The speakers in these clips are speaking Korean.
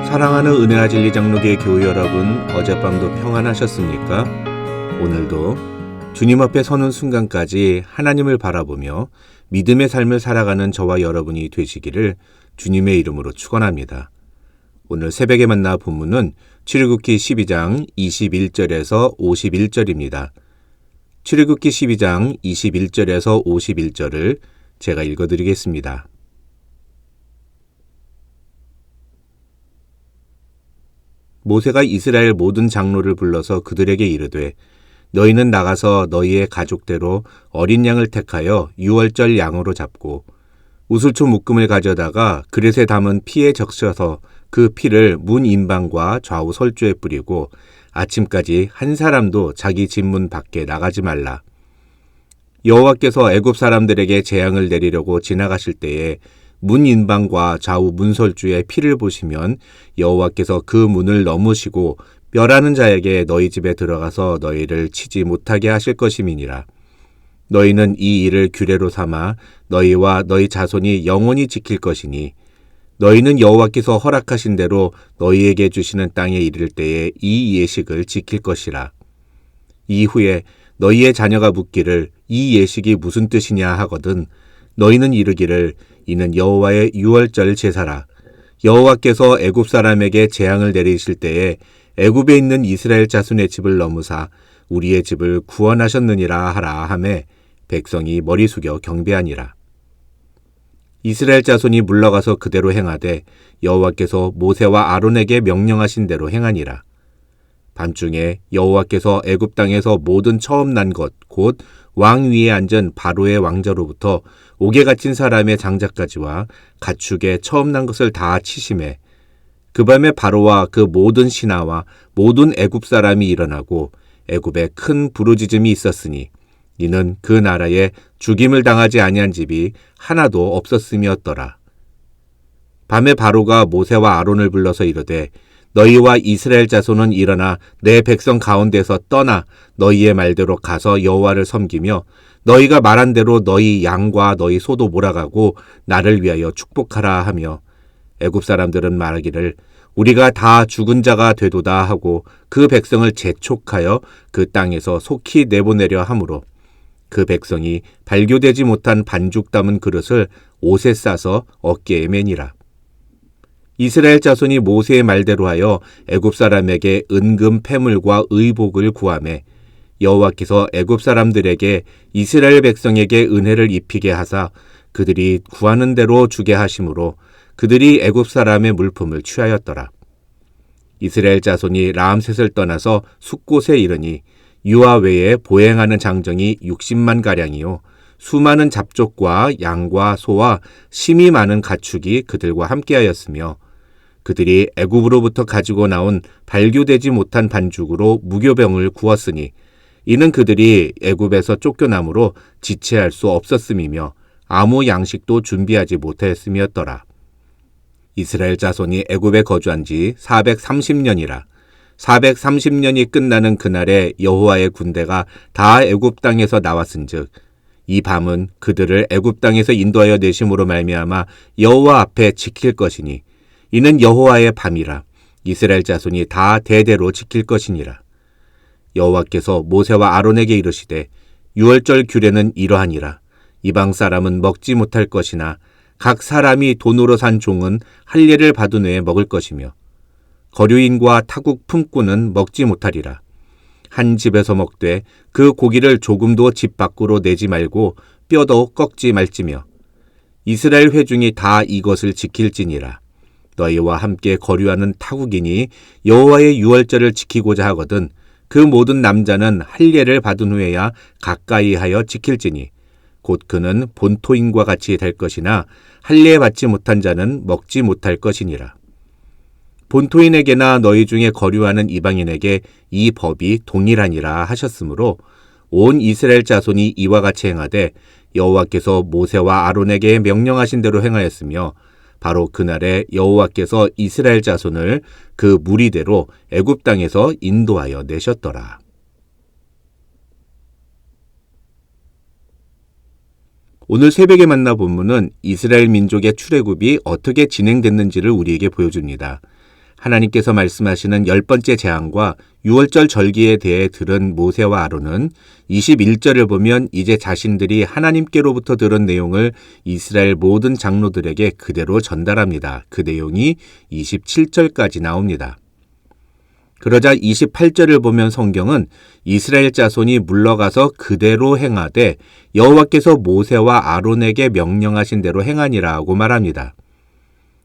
사랑하는 은혜와 진리 장로교회 교우 여러분, 어젯밤도 평안하셨습니까? 오늘도 주님 앞에 서는 순간까지 하나님을 바라보며 믿음의 삶을 살아가는 저와 여러분이 되시기를 주님의 이름으로 축원합니다. 오늘 새벽에 만나 본문은 출애굽기 12장 21절에서 51절입니다. 출애굽기 12장 21절에서 51절을 제가 읽어드리겠습니다. 모세가 이스라엘 모든 장로를 불러서 그들에게 이르되 너희는 나가서 너희의 가족대로 어린 양을 택하여 유월절 양으로 잡고 우슬초 묶음을 가져다가 그릇에 담은 피에 적셔서 그 피를 문 인방과 좌우 설주에 뿌리고 아침까지 한 사람도 자기 집 문 밖에 나가지 말라. 여호와께서 애굽 사람들에게 재앙을 내리려고 지나가실 때에 문 인방과 좌우 문설주에 피를 보시면 여호와께서 그 문을 넘으시고 멸하는 자에게 너희 집에 들어가서 너희를 치지 못하게 하실 것임이니라. 너희는 이 일을 규례로 삼아 너희와 너희 자손이 영원히 지킬 것이니 너희는 여호와께서 허락하신 대로 너희에게 주시는 땅에 이를 때에 이 예식을 지킬 것이라. 이후에 너희의 자녀가 묻기를 이 예식이 무슨 뜻이냐 하거든 너희는 이르기를 이는 여호와의 유월절 제사라. 여호와께서 애굽 사람에게 재앙을 내리실 때에 애굽에 있는 이스라엘 자손의 집을 넘으사 우리의 집을 구원하셨느니라 하라 하매 백성이 머리 숙여 경배하니라. 이스라엘 자손이 물러가서 그대로 행하되 여호와께서 모세와 아론에게 명령하신 대로 행하니라. 밤중에 여호와께서 애굽 땅에서 모든 처음 난 것 곧 왕 위에 앉은 바로의 왕자로부터 옥에 갇힌 사람의 장자까지와 가축의 처음 난 것을 다 치심해 그 밤에 바로와 그 모든 신하와 모든 애굽 사람이 일어나고 애굽에 큰 부르짖음이 있었으니 이는 그 나라에 죽임을 당하지 아니한 집이 하나도 없었음이었더라. 밤에 바로가 모세와 아론을 불러서 이르되 너희와 이스라엘 자손은 일어나 내 백성 가운데서 떠나 너희의 말대로 가서 여호와를 섬기며 너희가 말한 대로 너희 양과 너희 소도 몰아가고 나를 위하여 축복하라 하며 애굽 사람들은 말하기를 우리가 다 죽은 자가 되도다 하고 그 백성을 재촉하여 그 땅에서 속히 내보내려 하므로 그 백성이 발교되지 못한 반죽 담은 그릇을 옷에 싸서 어깨에 매니라. 이스라엘 자손이 모세의 말대로 하여 애굽 사람에게 은금 패물과 의복을 구하매 여호와께서 애굽 사람들에게 이스라엘 백성에게 은혜를 입히게 하사 그들이 구하는 대로 주게 하심으로 그들이 애굽 사람의 물품을 취하였더라. 이스라엘 자손이 라암셋을 떠나서 숫곳에 이르니 유아 외에 보행하는 장정이 60만 가량이요 수많은 잡족과 양과 소와 심이 많은 가축이 그들과 함께하였으며 그들이 애굽으로부터 가지고 나온 발교되지 못한 반죽으로 무교병을 구웠으니 이는 그들이 애굽에서 쫓겨남으로 지체할 수 없었음이며 아무 양식도 준비하지 못하였음이었더라. 이스라엘 자손이 애굽에 거주한 지 430년이라. 430년이 끝나는 그날에 여호와의 군대가 다 애굽 땅에서 나왔은즉 이 밤은 그들을 애굽 땅에서 인도하여 내심으로 말미암아 여호와 앞에 지킬 것이니 이는 여호와의 밤이라. 이스라엘 자손이 다 대대로 지킬 것이니라. 여호와께서 모세와 아론에게 이르시되 유월절 규례는 이러하니라. 이방 사람은 먹지 못할 것이나 각 사람이 돈으로 산 종은 할례를 받은 후에 먹을 것이며 거류인과 타국 품꾼은 먹지 못하리라. 한 집에서 먹되 그 고기를 조금도 집 밖으로 내지 말고 뼈도 꺾지 말지며 이스라엘 회중이 다 이것을 지킬지니라. 너희와 함께 거류하는 타국인이 여호와의 유월절을 지키고자 하거든 그 모든 남자는 할례를 받은 후에야 가까이 하여 지킬지니 곧 그는 본토인과 같이 될 것이나 할례 받지 못한 자는 먹지 못할 것이니라. 본토인에게나 너희 중에 거류하는 이방인에게 이 법이 동일하니라 하셨으므로 온 이스라엘 자손이 이와 같이 행하되 여호와께서 모세와 아론에게 명령하신 대로 행하였으며 바로 그날에 여호와께서 이스라엘 자손을 그 무리대로 애굽 땅에서 인도하여 내셨더라. 오늘 새벽에 만나 본문은 이스라엘 민족의 출애굽이 어떻게 진행됐는지를 우리에게 보여줍니다. 하나님께서 말씀하시는 10번째 재앙과 유월절 절기에 대해 들은 모세와 아론은 21절을 보면 이제 자신들이 하나님께로부터 들은 내용을 이스라엘 모든 장로들에게 그대로 전달합니다. 그 내용이 27절까지 나옵니다. 그러자 28절을 보면 성경은 이스라엘 자손이 물러가서 그대로 행하되 여호와께서 모세와 아론에게 명령하신 대로 행하니라고 말합니다.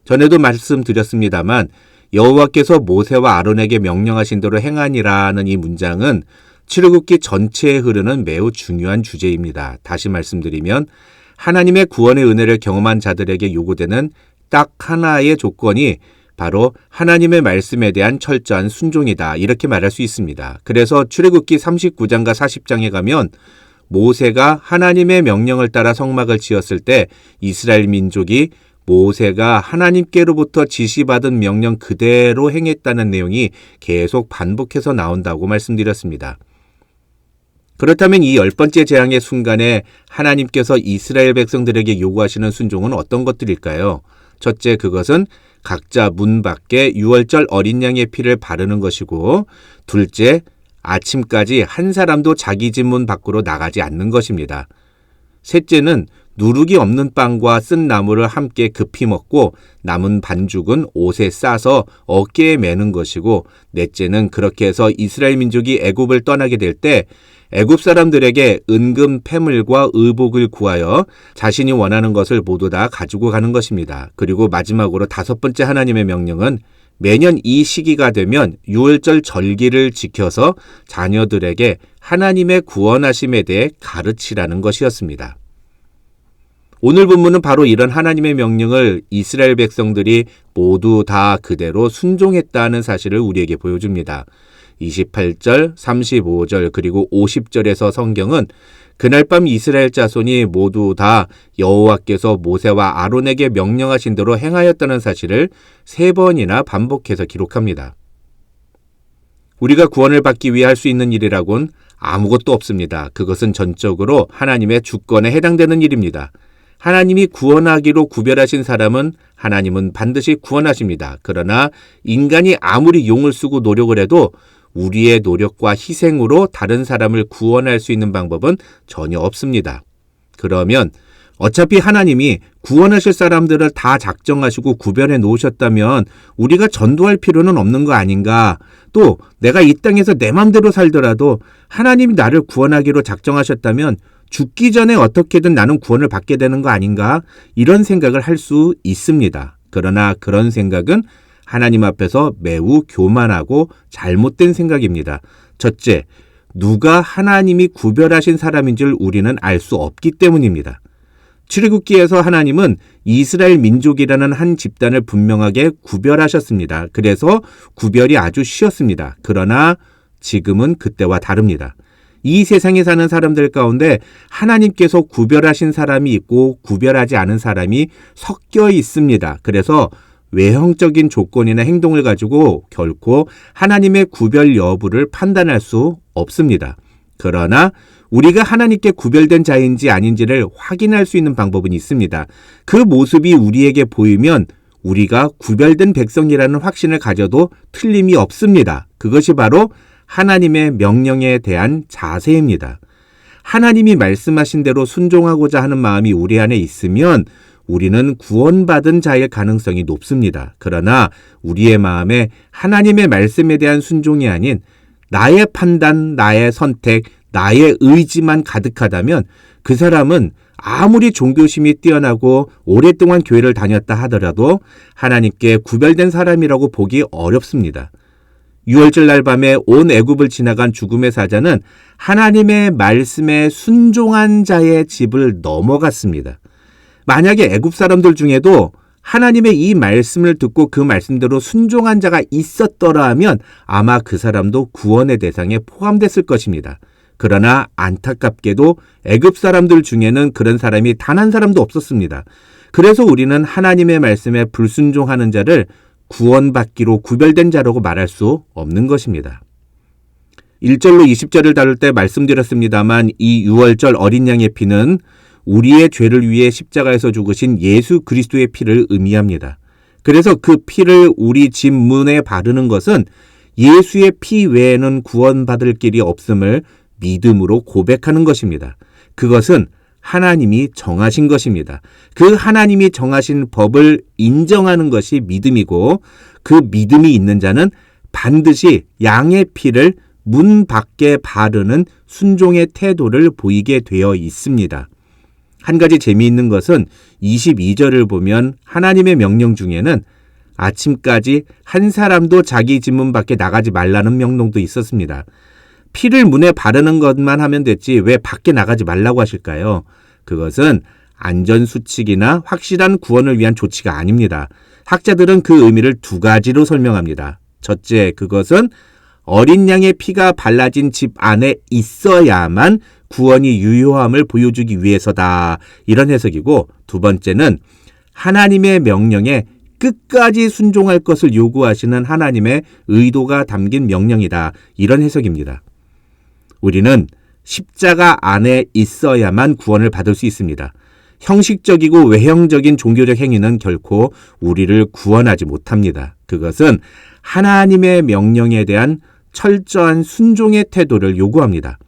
전에도 말씀드렸습니다만 여호와께서 모세와 아론에게 명령하신 대로 행하니라는 이 문장은 출애굽기 전체에 흐르는 매우 중요한 주제입니다. 다시 말씀드리면 하나님의 구원의 은혜를 경험한 자들에게 요구되는 딱 하나의 조건이 바로 하나님의 말씀에 대한 철저한 순종이다. 이렇게 말할 수 있습니다. 그래서 출애굽기 39장과 40장에 가면 모세가 하나님의 명령을 따라 성막을 지었을 때 이스라엘 민족이 모세가 하나님께로부터 지시받은 명령 그대로 행했다는 내용이 계속 반복해서 나온다고 말씀드렸습니다. 그렇다면 이 10번째 재앙의 순간에 하나님께서 이스라엘 백성들에게 요구하시는 순종은 어떤 것들일까요? 첫째, 그것은 각자 문 밖에 유월절 어린 양의 피를 바르는 것이고, 둘째, 아침까지 한 사람도 자기 집 문 밖으로 나가지 않는 것입니다. 셋째는 누룩이 없는 빵과 쓴 나물을 함께 급히 먹고 남은 반죽은 옷에 싸서 어깨에 매는 것이고, 넷째는 그렇게 해서 이스라엘 민족이 애굽을 떠나게 될 때 애굽 사람들에게 은금 패물과 의복을 구하여 자신이 원하는 것을 모두 다 가지고 가는 것입니다. 그리고 마지막으로 5번째 하나님의 명령은 매년 이 시기가 되면 유월절 절기를 지켜서 자녀들에게 하나님의 구원하심에 대해 가르치라는 것이었습니다. 오늘 본문은 바로 이런 하나님의 명령을 이스라엘 백성들이 모두 다 그대로 순종했다는 사실을 우리에게 보여줍니다. 28절, 35절 그리고 50절에서 성경은 그날 밤 이스라엘 자손이 모두 다 여호와께서 모세와 아론에게 명령하신 대로 행하였다는 사실을 3번이나 반복해서 기록합니다. 우리가 구원을 받기 위해 할 수 있는 일이라곤 아무것도 없습니다. 그것은 전적으로 하나님의 주권에 해당되는 일입니다. 하나님이 구원하기로 구별하신 사람은 하나님은 반드시 구원하십니다. 그러나 인간이 아무리 용을 쓰고 노력을 해도 우리의 노력과 희생으로 다른 사람을 구원할 수 있는 방법은 전혀 없습니다. 그러면 어차피 하나님이 구원하실 사람들을 다 작정하시고 구별해 놓으셨다면 우리가 전도할 필요는 없는 거 아닌가? 또 내가 이 땅에서 내 맘대로 살더라도 하나님이 나를 구원하기로 작정하셨다면 죽기 전에 어떻게든 나는 구원을 받게 되는 거 아닌가? 이런 생각을 할 수 있습니다. 그러나 그런 생각은 하나님 앞에서 매우 교만하고 잘못된 생각입니다. 첫째, 누가 하나님이 구별하신 사람인 줄 우리는 알 수 없기 때문입니다. 출애굽기에서 하나님은 이스라엘 민족이라는 한 집단을 분명하게 구별하셨습니다. 그래서 구별이 아주 쉬웠습니다. 그러나 지금은 그때와 다릅니다. 이 세상에 사는 사람들 가운데 하나님께서 구별하신 사람이 있고 구별하지 않은 사람이 섞여 있습니다. 그래서 외형적인 조건이나 행동을 가지고 결코 하나님의 구별 여부를 판단할 수 없습니다. 그러나 우리가 하나님께 구별된 자인지 아닌지를 확인할 수 있는 방법은 있습니다. 그 모습이 우리에게 보이면 우리가 구별된 백성이라는 확신을 가져도 틀림이 없습니다. 그것이 바로 하나님의 명령에 대한 자세입니다. 하나님이 말씀하신 대로 순종하고자 하는 마음이 우리 안에 있으면 우리는 구원받은 자일 가능성이 높습니다. 그러나 우리의 마음에 하나님의 말씀에 대한 순종이 아닌 나의 판단, 나의 선택, 나의 의지만 가득하다면 그 사람은 아무리 종교심이 뛰어나고 오랫동안 교회를 다녔다 하더라도 하나님께 구별된 사람이라고 보기 어렵습니다. 유월절 날 밤에 온 애굽을 지나간 죽음의 사자는 하나님의 말씀에 순종한 자의 집을 넘어갔습니다. 만약에 애굽 사람들 중에도 하나님의 이 말씀을 듣고 그 말씀대로 순종한 자가 있었더라면 아마 그 사람도 구원의 대상에 포함됐을 것입니다. 그러나 안타깝게도 애굽 사람들 중에는 그런 사람이 단 한 사람도 없었습니다. 그래서 우리는 하나님의 말씀에 불순종하는 자를 구원받기로 구별된 자라고 말할 수 없는 것입니다. 1절로 20절을 다룰 때 말씀드렸습니다만 이 유월절 어린 양의 피는 우리의 죄를 위해 십자가에서 죽으신 예수 그리스도의 피를 의미합니다. 그래서 그 피를 우리 집 문에 바르는 것은 예수의 피 외에는 구원받을 길이 없음을 믿음으로 고백하는 것입니다. 그것은 하나님이 정하신 것입니다. 그 하나님이 정하신 법을 인정하는 것이 믿음이고, 그 믿음이 있는 자는 반드시 양의 피를 문 밖에 바르는 순종의 태도를 보이게 되어 있습니다. 한 가지 재미있는 것은 22절을 보면 하나님의 명령 중에는 아침까지 한 사람도 자기 집 문 밖에 나가지 말라는 명령도 있었습니다. 피를 문에 바르는 것만 하면 됐지 왜 밖에 나가지 말라고 하실까요? 그것은 안전수칙이나 확실한 구원을 위한 조치가 아닙니다. 학자들은 그 의미를 두 가지로 설명합니다. 첫째, 그것은 어린 양의 피가 발라진 집 안에 있어야만 구원이 유효함을 보여주기 위해서다. 이런 해석이고, 두 번째는 하나님의 명령에 끝까지 순종할 것을 요구하시는 하나님의 의도가 담긴 명령이다. 이런 해석입니다. 우리는 십자가 안에 있어야만 구원을 받을 수 있습니다. 형식적이고 외형적인 종교적 행위는 결코 우리를 구원하지 못합니다. 그것은 하나님의 명령에 대한 철저한 순종의 태도를 요구합니다.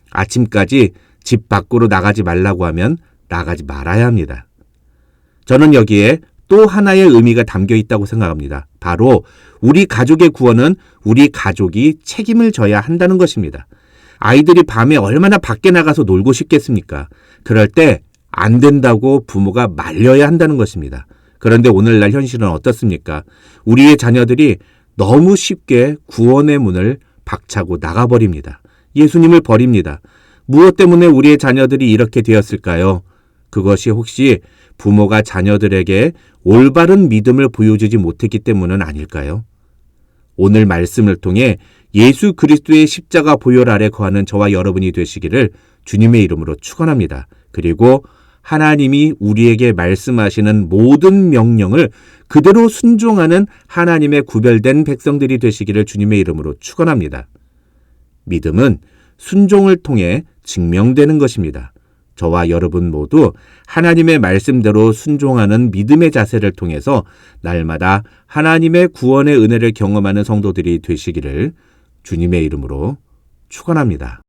아침까지 집 밖으로 나가지 말라고 하면 나가지 말아야 합니다. 저는 여기에 또 하나의 의미가 담겨 있다고 생각합니다. 바로 우리 가족의 구원은 우리 가족이 책임을 져야 한다는 것입니다. 아이들이 밤에 얼마나 밖에 나가서 놀고 싶겠습니까? 그럴 때 안 된다고 부모가 말려야 한다는 것입니다. 그런데 오늘날 현실은 어떻습니까? 우리의 자녀들이 너무 쉽게 구원의 문을 박차고 나가버립니다. 예수님을 버립니다. 무엇 때문에 우리의 자녀들이 이렇게 되었을까요? 그것이 혹시 부모가 자녀들에게 올바른 믿음을 보여주지 못했기 때문은 아닐까요? 오늘 말씀을 통해 예수 그리스도의 십자가 보혈 아래 거하는 저와 여러분이 되시기를 주님의 이름으로 축원합니다. 그리고 하나님이 우리에게 말씀하시는 모든 명령을 그대로 순종하는 하나님의 구별된 백성들이 되시기를 주님의 이름으로 축원합니다. 믿음은 순종을 통해 증명되는 것입니다. 저와 여러분 모두 하나님의 말씀대로 순종하는 믿음의 자세를 통해서 날마다 하나님의 구원의 은혜를 경험하는 성도들이 되시기를 주님의 이름으로 축원합니다.